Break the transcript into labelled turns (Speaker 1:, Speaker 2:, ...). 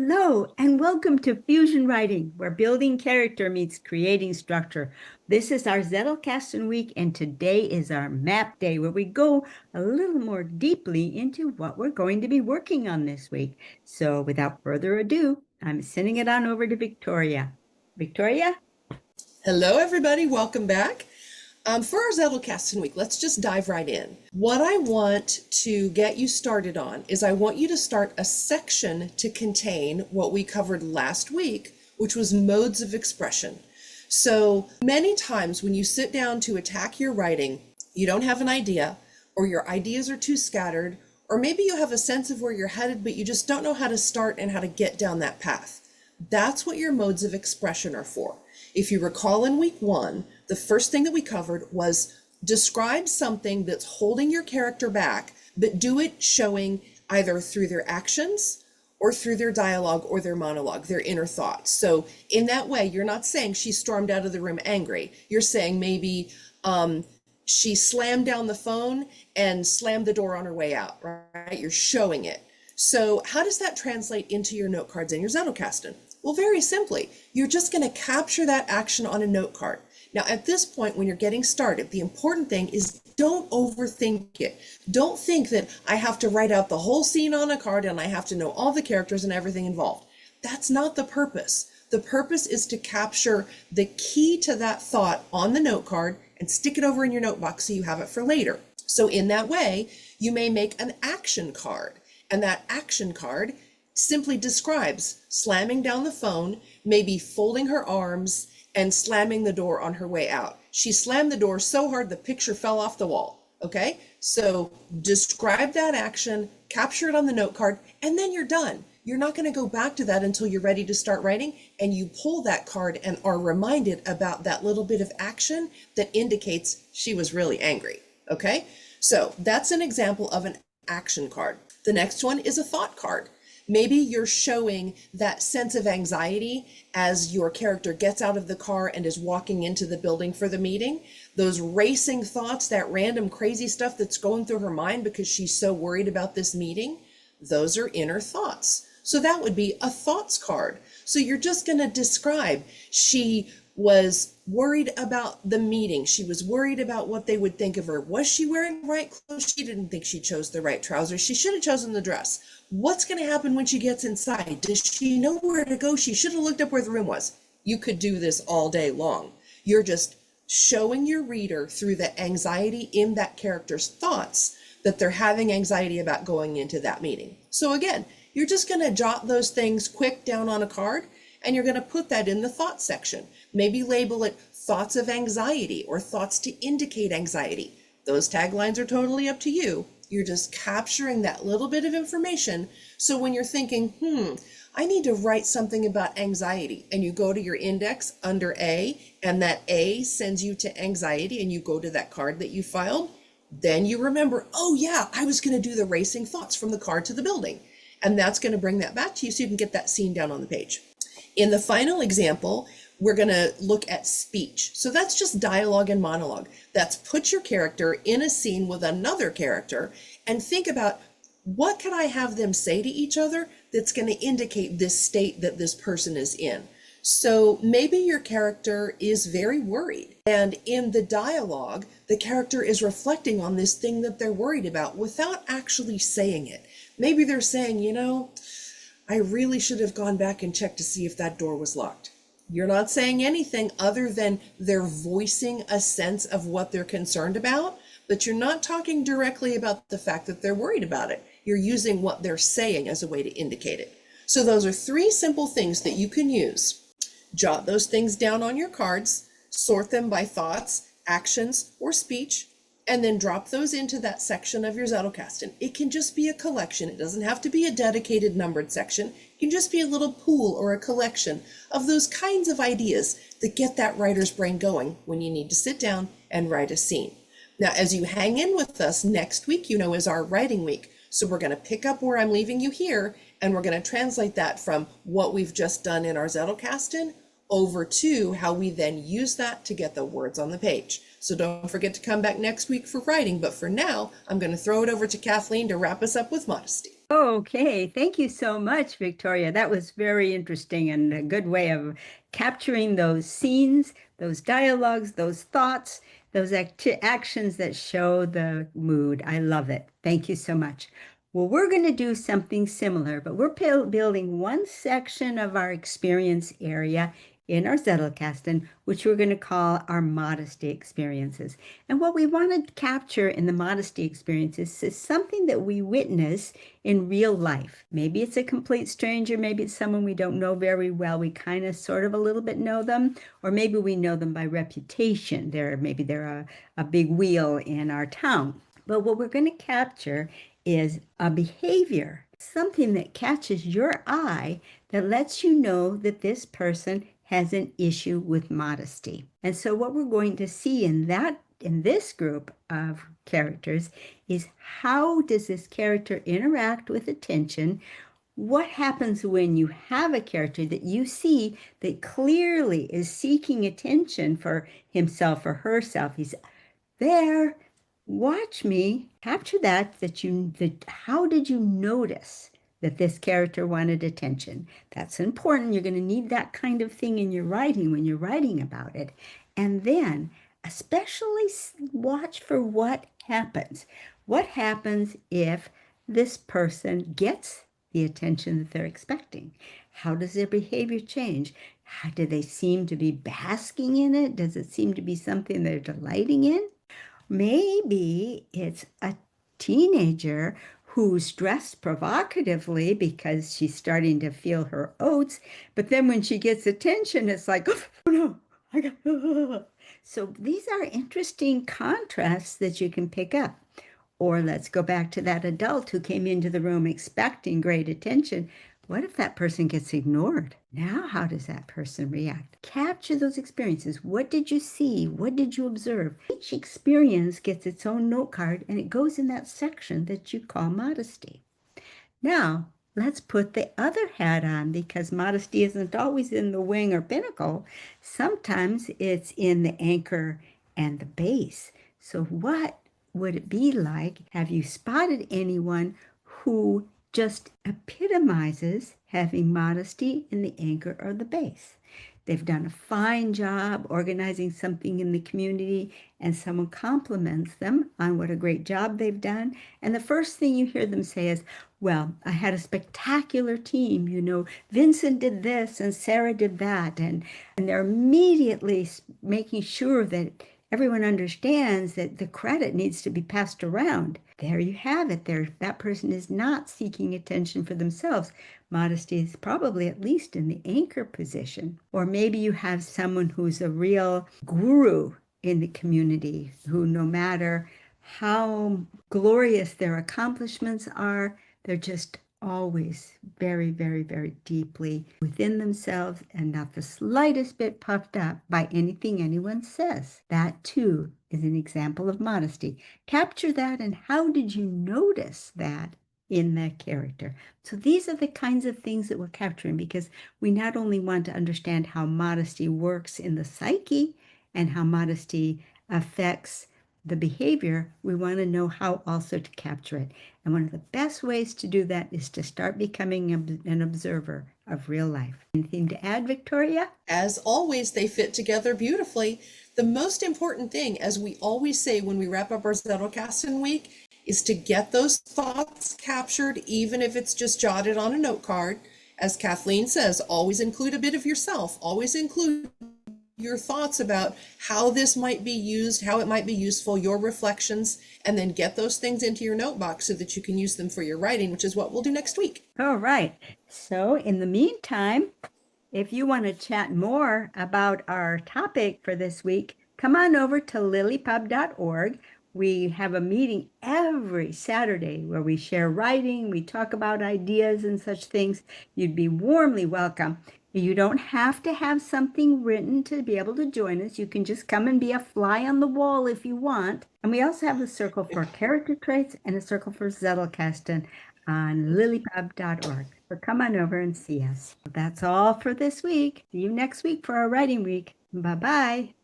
Speaker 1: Hello, and welcome to Fusion Writing, where building character meets creating structure. This is our Zettelkasten week, and today is our map day, where we go a little more deeply into what we're going to be working on this week. So without further ado, I'm sending it on over to Victoria. Victoria?
Speaker 2: Hello, everybody. Welcome back. For our Zettelkasten week, let's just dive right in. What I want to get you started on is I want you to start a section to contain what we covered last week, which was modes of expression. So many times when you sit down to attack your writing, you don't have an idea, or your ideas are too scattered, or maybe you have a sense of where you're headed, but you just don't know how to start and how to get down that path. That's what your modes of expression are for. If you recall in week 1, the first thing that we covered was describe something that's holding your character back, but do it showing either through their actions or through their dialogue or their monologue, their inner thoughts. So in that way, you're not saying she stormed out of the room angry. You're saying maybe she slammed down the phone and slammed the door on her way out, right? You're showing it. So how does that translate into your note cards and your Zettelkasten? Well, very simply, you're just going to capture that action on a note card. Now, at this point, when you're getting started, the important thing is don't overthink it. Don't think that I have to write out the whole scene on a card and I have to know all the characters and everything involved. That's not the purpose. The purpose is to capture the key to that thought on the note card and stick it over in your notebook so you have it for later. So in that way, you may make an action card, and that action card simply describes slamming down the phone, maybe folding her arms and slamming the door on her way out. She slammed the door so hard the picture fell off the wall. Okay, so describe that action, capture it on the note card, and then you're done. You're not going to go back to that until you're ready to start writing, and you pull that card and are reminded about that little bit of action that indicates she was really angry. Okay, so that's an example of an action card. The next one is a thought card. Maybe you're showing that sense of anxiety as your character gets out of the car and is walking into the building for the meeting. Those racing thoughts, that random crazy stuff that's going through her mind because she's so worried about this meeting, those are inner thoughts. So that would be a thoughts card. So you're just going to describe she was worried about the meeting. She was worried about what they would think of her. Was she wearing the right clothes? She didn't think she chose the right trousers. She should have chosen the dress. What's going to happen when she gets inside? Does she know where to go? She should have looked up where the room was. You could do this all day long. You're just showing your reader through the anxiety in that character's thoughts that they're having anxiety about going into that meeting. So again, you're just going to jot those things quick down on a card, and you're going to put that in the thoughts section. Maybe label it thoughts of anxiety or thoughts to indicate anxiety. Those taglines are totally up to you. You're just capturing that little bit of information. So when you're thinking, I need to write something about anxiety, and you go to your index under A, and that A sends you to anxiety, and you go to that card that you filed, then you remember, oh yeah, I was going to do the racing thoughts from the card to the building. And that's going to bring that back to you so you can get that scene down on the page. In the final example, we're going to look at speech. So that's just dialogue and monologue. That's put your character in a scene with another character and think about what can I have them say to each other that's going to indicate this state that this person is in. So maybe your character is very worried, and in the dialogue, the character is reflecting on this thing that they're worried about without actually saying it. Maybe they're saying, I really should have gone back and checked to see if that door was locked. You're not saying anything other than they're voicing a sense of what they're concerned about, but you're not talking directly about the fact that they're worried about it. You're using what they're saying as a way to indicate it. So those are 3 simple things that you can use. Jot those things down on your cards, sort them by thoughts, actions, or speech, and then drop those into that section of your Zettelkasten. It can just be a collection. It doesn't have to be a dedicated numbered section. It can just be a little pool or a collection of those kinds of ideas that get that writer's brain going when you need to sit down and write a scene. Now, as you hang in with us, next week, is our writing week. So we're going to pick up where I'm leaving you here, and we're going to translate that from what we've just done in our Zettelkasten over to how we then use that to get the words on the page. So don't forget to come back next week for writing, but for now, I'm going to throw it over to Kathleen to wrap us up with modesty.
Speaker 1: Okay, thank you so much, Victoria. That was very interesting and a good way of capturing those scenes, those dialogues, those thoughts, those actions that show the mood. I love it. Thank you so much. Well, we're going to do something similar, but we're building one section of our experience area in our Zettelkasten, which we're going to call our modesty experiences. And what we want to capture in the modesty experiences is something that we witness in real life. Maybe it's a complete stranger, maybe it's someone we don't know very well. We kind of sort of a little bit know them, or maybe we know them by reputation. Maybe they're a big wheel in our town. But what we're going to capture is a behavior, something that catches your eye that lets you know that this person has an issue with modesty. And so what we're going to see in this group of characters is how does this character interact with attention? What happens when you have a character that you see that clearly is seeking attention for himself or herself? He's there, watch me capture that how did you notice that this character wanted attention? That's important. You're going to need that kind of thing in your writing when you're writing about it. And then especially watch for what happens. What happens if this person gets the attention that they're expecting? How does their behavior change? How do they seem to be basking in it? Does it seem to be something they're delighting in? Maybe it's a teenager who's dressed provocatively because she's starting to feel her oats, but then when she gets attention, it's like, oh no, I got. So these are interesting contrasts that you can pick up. Or let's go back to that adult who came into the room expecting great attention. What if that person gets ignored? Now, how does that person react? Capture those experiences. What did you see? What did you observe? Each experience gets its own note card and it goes in that section that you call modesty. Now, let's put the other hat on because modesty isn't always in the wing or pinnacle. Sometimes it's in the anchor and the base. So what would it be like? Have you spotted anyone who just epitomizes having modesty in the anchor or the base? They've done a fine job organizing something in the community, and someone compliments them on what a great job they've done. And the first thing you hear them say is, well, I had a spectacular team. Vincent did this and Sarah did that. And they're immediately making sure that everyone understands that the credit needs to be passed around. There you have it. That person is not seeking attention for themselves. Modesty is probably at least in the anchor position. Or maybe you have someone who's a real guru in the community who, no matter how glorious their accomplishments are, they're just always very, very, very deeply within themselves and not the slightest bit puffed up by anything anyone says. That too is an example of modesty. Capture that, and how did you notice that in that character? So these are the kinds of things that we're capturing because we not only want to understand how modesty works in the psyche and how modesty affects the behavior, we want to know how also to capture it. And one of the best ways to do that is to start becoming an observer of real life. Anything to add, Victoria?
Speaker 2: As always, they fit together beautifully. The most important thing, as we always say when we wrap up our Zettelkasten week, is to get those thoughts captured, even if it's just jotted on a note card. As Kathleen says, always include a bit of yourself. Always include your thoughts about how this might be used, how it might be useful, your reflections, and then get those things into your notebook so that you can use them for your writing, which is what we'll do next week.
Speaker 1: All right. So in the meantime, if you want to chat more about our topic for this week, come on over to LiLLiPub.org. We have a meeting every Saturday where we share writing, we talk about ideas and such things. You'd be warmly welcome. You don't have to have something written to be able to join us. You can just come and be a fly on the wall if you want. And we also have a circle for character traits and a circle for Zettelkasten on LiLLiPub.org. So come on over and see us. That's all for this week. See you next week for our writing week. Bye-bye.